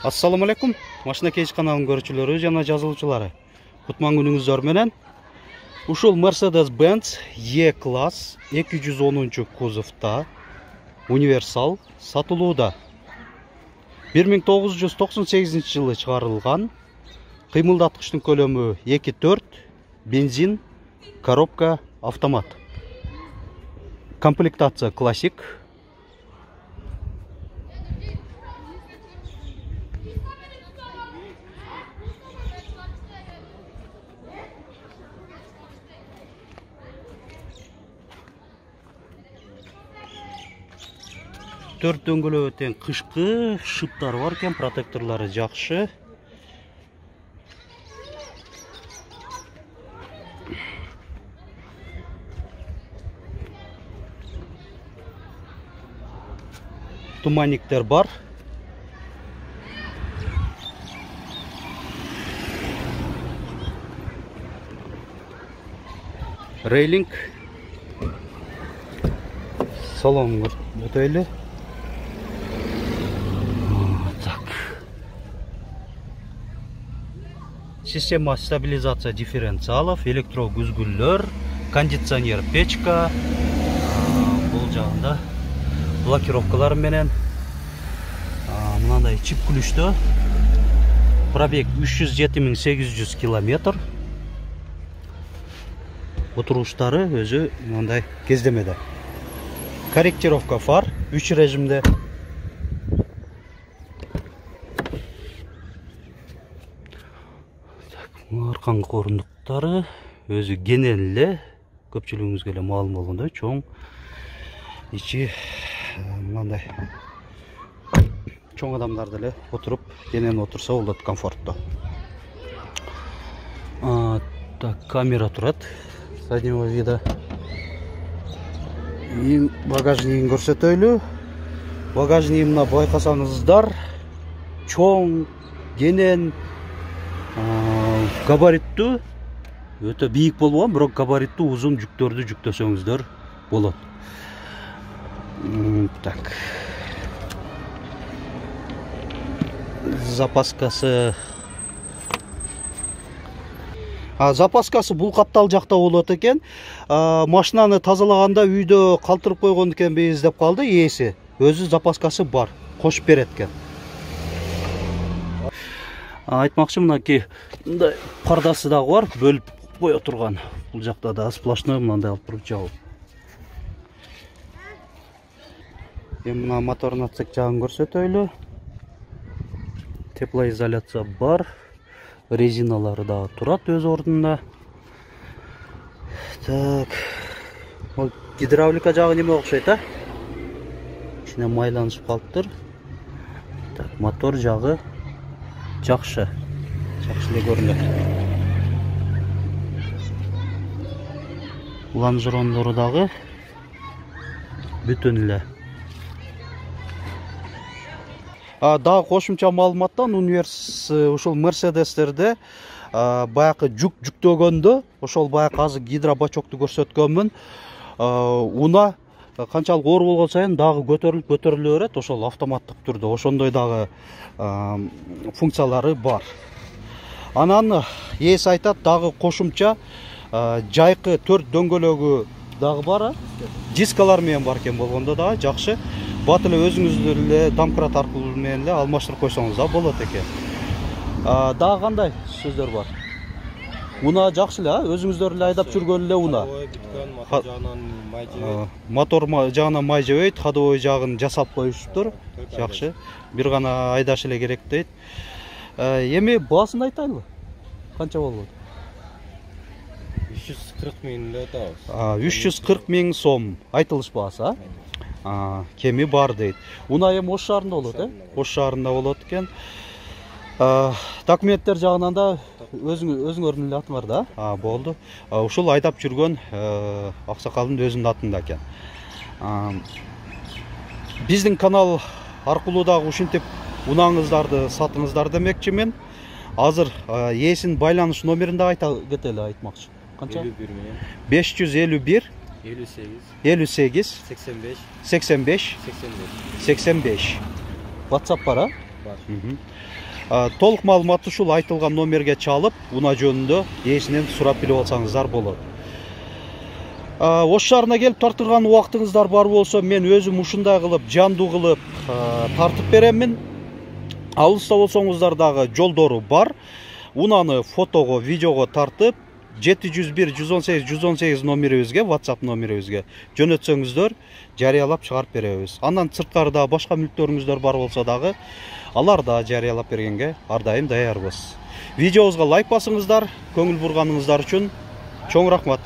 Assalamu alaikum. Машина кейс каналының көрүүчүлөрү жана жазылуучулары. Кутман күнүңүздөр менен. Ушул Mercedes-Benz E-класс 210 кузовта универсал сатылууда. 1998 жылы чыгарылган. Кыймылдаткычтын көлөмү 2.4, бензин, коробка автомат. Комплектация классик. Төрт дөңгөлөк тең кышкы шыптар бар экен, протекторлары жакшы. Туманниктер бар. Рейлинг. Салон өтөйлү. Система стабилизация дифференциалов, электрогүзгүлдөр, кондиционер, печка, бул жагында блокировкалар менен мынандай чип күлүштө. Пробег 307.800 км. Отуруштары өзү мындай кездемеде. Корректировка фар 3 режимде. Аркаңкы орундуктары өзү кенен көпчүлүгүңүзгө эле маалым болгондой чоң. Ичи мындай чоң адамдар деле отуруп, кенен отурса болот комфорттуу. Так, камера турат заднего вида. Багажнигин көрсөтөйлү. Багажнигин байкасаңыздар, чоң, кенен, габариттүү, өтө бийик болбогон, бирок габариттүү узун жүктөрдү жүктөсөңүздөр болот. Так. Запаскасы. Запаскасы бул каптал жакта болот экен. Машинаны тазалаганда үйдө калтырып койгон экенбиз деп калды ээси. Өзү запаскасы бар, кошуп берет экен. Айтмакчы, мынакей мындай пардасы дагы бар, бөлүп кое турган. Бул жакта да сплошной мындай алып туруп жабып. Эми мына моторун отсек жагын көрсөтөйлү. Теплоизоляция бар. Резиналары дагы турат өз ордунда. Так. Бул гидравлика жагы неме окшойт, а? Ичине майланышып калыптыр. Так, мотор жагы жакшы. Жакшы эле көрүнөт. Лонжерондору дагы бүтүн эле. Дагы кошумча маалыматтан ушул Мерседестерде баягы жүк жүктөгөндө, ошол баягы азыр гидробачокту көрсөткөнмүн. Уна канчалык оор болгон сайын дагы көтөрүлө берет, ошол автоматтык түрдө. Ошондой дагы функциялары бар. Анан ээси айтат, дагы кошумча жайкы 4 дөңгөлөгү дагы бар. Дискалар менен бар экен болгондо дагы жакшы. Бат эле өзүңүздөр эле домкрат аркылуу менен эле алмаштырып койсоңуз да болот экен. Дагы кандай сөздөр бар? Уна жакшы эле, өзүңүздөр эле айдап жүргөн эле уна. Мотор жагынан май жебейт, ходовой жагын жасап коюшуптур. Жакшы. Бир гана айдаш эле керек дейт. Эми баасын айтайлы. Канча болот? 340 миң атабыз. 340 миң сом айтылыш баасы, кеми бар дейт. Уна эми Ош шаарында болот, Ош шаарында болот экен. Документтер жагынан да өзүңөрдүн эле аты бар да? Болду. Ушул айдап жүргөн аксакалдын өзүнүн атында экен. Биздин канал аркылуу дагы ушинтип унаңыздарды сатыңыздар демекчимин. Азыр ээсинин байланыш номерин да айта кетели, айтмакчы. Канча? 551 58 85 85 85. WhatsApp бар, бар. Толық маалыматты ушул айтылган номерге чалып, унаа жөнүндө ээсинен сурап билип алсаңыздар болот. Ош шаарына келип тартырган убактыңыздар бар болсо, мен өзүм ушундай кылып, жандуу кылып тартып беремин. Алыста болсоңуздар дагы жолдору бар. Унааны фотого, видеого тартып 701 118 118 номерибизге, WhatsApp номерибизге жөнөтсөңүздөр, жарыялап чыгарып беребиз. Андан сырткарда башка мүлктөрүңүздөр бар болсо дагы, алар да жарыялап бергенге ар дайым даярбыз. Видеобузга лайк басыңыздар, көңүл бурганыңыздар үчүн чоң рахмат.